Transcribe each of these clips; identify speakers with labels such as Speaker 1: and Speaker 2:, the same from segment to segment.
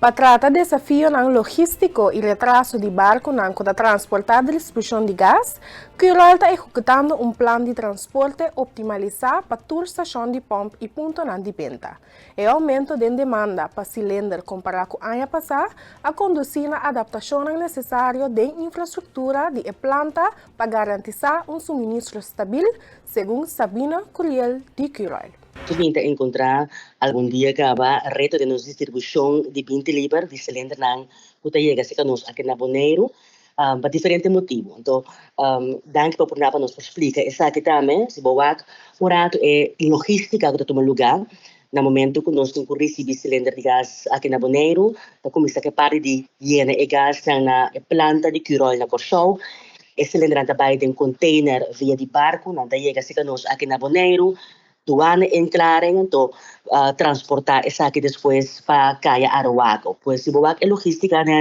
Speaker 1: Para tratar desafio não logístico e retraso de barco não para transportar a distribuição de gás, Curol está executando um plano de transporte optimalizado para toda estação de pompa e ponto de venda. O aumento de demanda para cilindro comparado com o ano passado a conduzir a adaptação necessária de infraestrutura de planta para garantir um suministro estável, segundo Sabina Curiel de Curol.
Speaker 2: Tu vinta encontrar algum dia que a rede de nos distribuição de 20 libras de cilindro não que chega se conosco aqui na Boneiro para diferente motivo. Então, danke para portar para nos explicar essa aqui também, se boa morato é logística que toma lugar no momento que nós temos que receber cilindro de gás aqui na Boneiro, então começa a parte de higiene e gás na planta de Curol na Corsol. Esse cilindro também tem container via de barco, não chega se conosco aqui na Boneiro. Doana entrarem, então, transportar essa aqui depois para Caia Arawaco. Pois se boa é logística, né,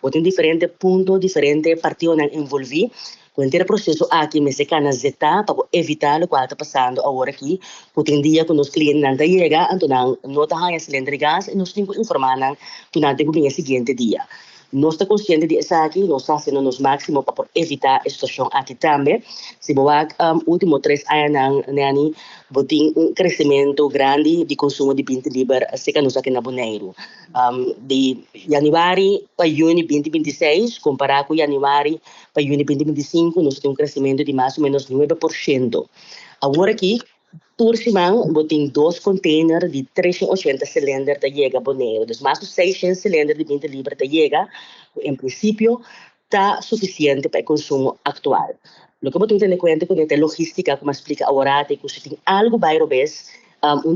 Speaker 2: tem diferentes pontos, diferentes partidos envolvidos. Com o processo aqui, me seca na zeta para evitar o que está passando agora aqui. Porque em dia, quando os clientes não chegam, então não está cilindro de gás e nós temos que informar que não tem o seguinte dia. Nós estamos conscientes disso aqui, nós estamos fazendo o máximo para evitar a situação aqui também. Se boa, último 3 anos, tem crescimento grande de consumo de 20 libras, seca nós aqui na Boneiro. De janeiro para junho 2026, comparado com janeiro para junho 2025, nós temos crescimento de mais ou menos 9%. Agora aqui, por semana, tem 2 containers de 380 cilindros que chega a Boneiro. Então, mais de 600 cilindros de 20 libras que chega, em princípio, está suficiente para o consumo atual. O que eu tenho que ter conta com a logística, como explica agora, é que se tem algo bairro vez,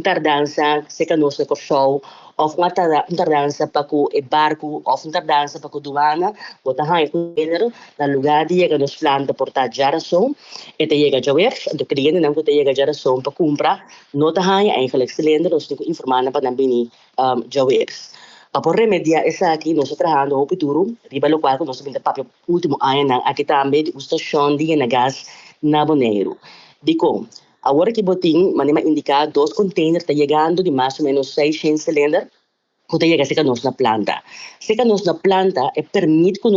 Speaker 2: tardança, se que nós no show, ou uma tardança para o barco, ou uma tardança para a aduana, botar aí com ele, no lugar de chegar nos plantas portar geração, e te chega a ver, do cliente não que te chega a geração para comprar, não tá aí, eigenlijk cilindro, nós temos que informar para não vir a ver. Para remediar essa aqui, nós estamos trabalhando no futuro, riba lo qual nós temos para o último ano, aqui também, a estação de gás na Boneiro. Digo, agora que botim, manima indicar 2 containers está chegando de mais ou menos 600 cilindros, que chega a nós na planta. Se que nós na planta, permite que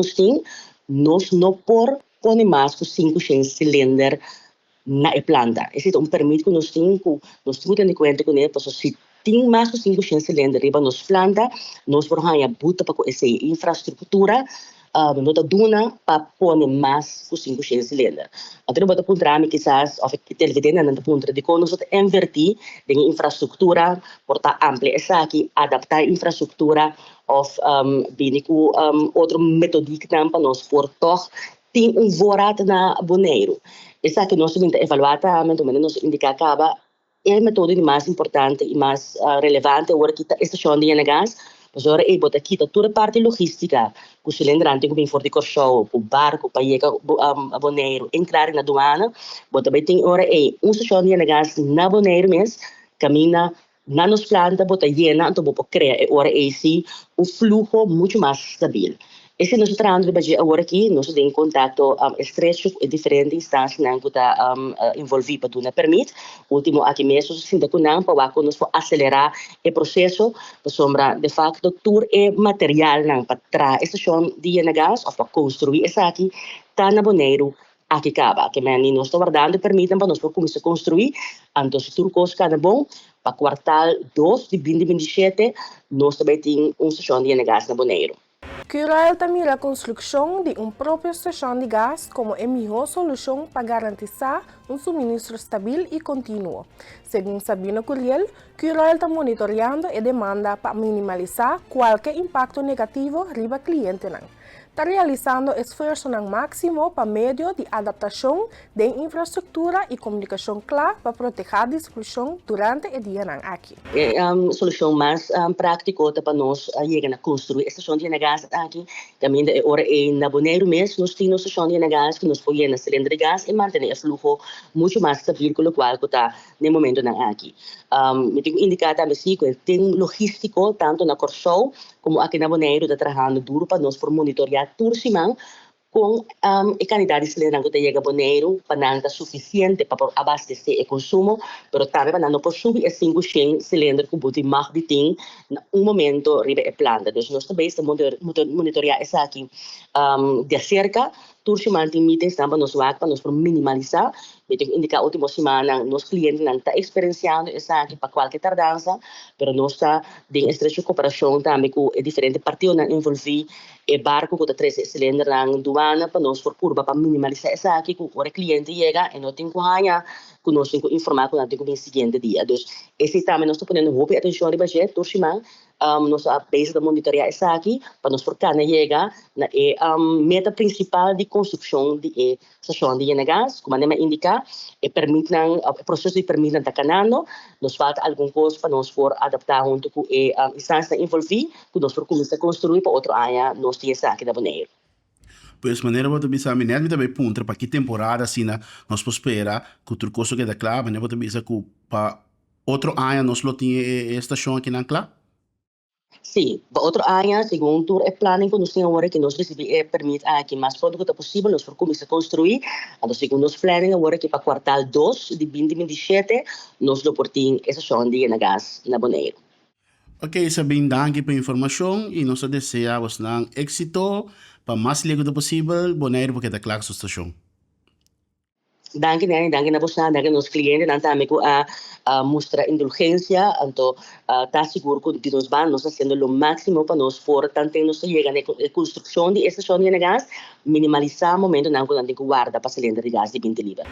Speaker 2: nós não por pôr mais que 500 cilindros na planta. Esse é permite que nós temos que ter conta com ele, porque se tem mais que 500 cilindros riba nos planta, nós por aí buta para essa infraestrutura, não está duna para pôr mais que 500 cilindros. Então, bota para trás, quizás, ou que televidente não ponto de como nós invertir em infraestrutura, portar ampla essa aqui, adaptar a infraestrutura, ou bem com outro metodística para nós por toch tem vorado na Boneiro. Essa aqui nós temos que evaluar também, nós indicar acaba é a método mais importante e mais relevante agora que a estação de gás, mas agora é botar aqui toda a parte logística, com o cilindrando que vem forte com o barco para ir a Boneiro, entrar na aduana, botar bem tem agora é uma estação de gás na Boneiro mesmo, caminha na nos planta, botar llena, então vou criar agora é sim um fluxo muito mais estável. Esse nosso trabalho agora aqui, nós temos contato estreito com diferentes instâncias que está envolvido para permitir. Último aqui mesmo, sinta que não para nós acelerar o processo, para sombra de facto todo é material para trazer a estação de gás ou para construir essa aqui está na Boneiro aqui acaba, que nós estamos guardando permitem para nós começar a construir, então se tudo coisa bom para quartal 2 de 2027 nós também temos uma estação de gás na Boneiro.
Speaker 1: Curol também a construção de própria estação de gás como a melhor solução para garantir um suministro estável e contínuo. Segundo Sabina Curiel, Curol está monitoreando a demanda para minimizar qualquer impacto negativo riba cliente. Está realizando esforço máximo para meio de adaptação de infraestrutura e comunicação clara para proteger a distribuição durante o dia aqui.
Speaker 2: A solução mais prática para nós chegar a construir a estação de gás aqui, também agora na Boneiro mesmo, nós temos a estação de gás que nos põe na cilindro de gás e mantém o fluxo muito mais estável, com o qual está no momento aqui. Eu tenho indicado também que tem logístico, tanto na Corsol como aqui na Boneiro, está trabalhando duro para nós por monitorear tudo semana com a quantidade de cilindro que chega Bonaire, para não estar suficiente para abastecer o consumo, mas também para não possui 500 cilindros que botem mais de tem no momento riba a planta. Então, nós também estamos monitorear isso aqui de cerca, turci manti meetings para nós para nós minimalizar. Então, indicar a última semana, nos clientes não estão experienciando isso aqui para qualquer tardança, mas nós está em estreita cooperação também com diferentes partidos envolvidos, e barco com 13 cilindros na aduana, para nós for curva para minimalizar isso aqui, com o cliente chega e não tem que ganhar, que nós temos que informar com o seguinte dia. Então, esse também nós estamos ponendo roupa e atenção de budget, turci nós a base de monitorear isso aqui, para nós for cada chega na meta principal de construção de estação de gás, como a indicar, o processo de permite está canando, nos falta alguma coisa para nós for adaptar junto com a instância envolvida, que nós for começar a construir para outra área, nós temos aqui da Bonaire.
Speaker 3: Pues maneira você bisa minha me também punta para que temporada assim nós espera que o turcoso que da claro, maneira você bisa que para outro ano nós lo tinha estação aqui na claro.
Speaker 2: Sim, para outra área, segundo o planning que nós temos agora, que nós recebemos permite aqui mais pronto que possível, nós vamos começar a construir. Então, segundo os planning agora, que para quartal 2 de 2027, nós vamos ter essa estação de gás na Bonaire.
Speaker 3: Ok, Sabine, danke pela informação e nós desejamos êxito para mais rápido possível, Bonaire, porque está claro a sua estação.
Speaker 2: Danke na você, danke nos clientes, dan também a mostrar indulgência, então está seguro que nós vamos fazendo o máximo para nós for tanto nós chegar na construção de estação de gás, minimalizar o momento não que guarda para cilindro de gás de 20 libras.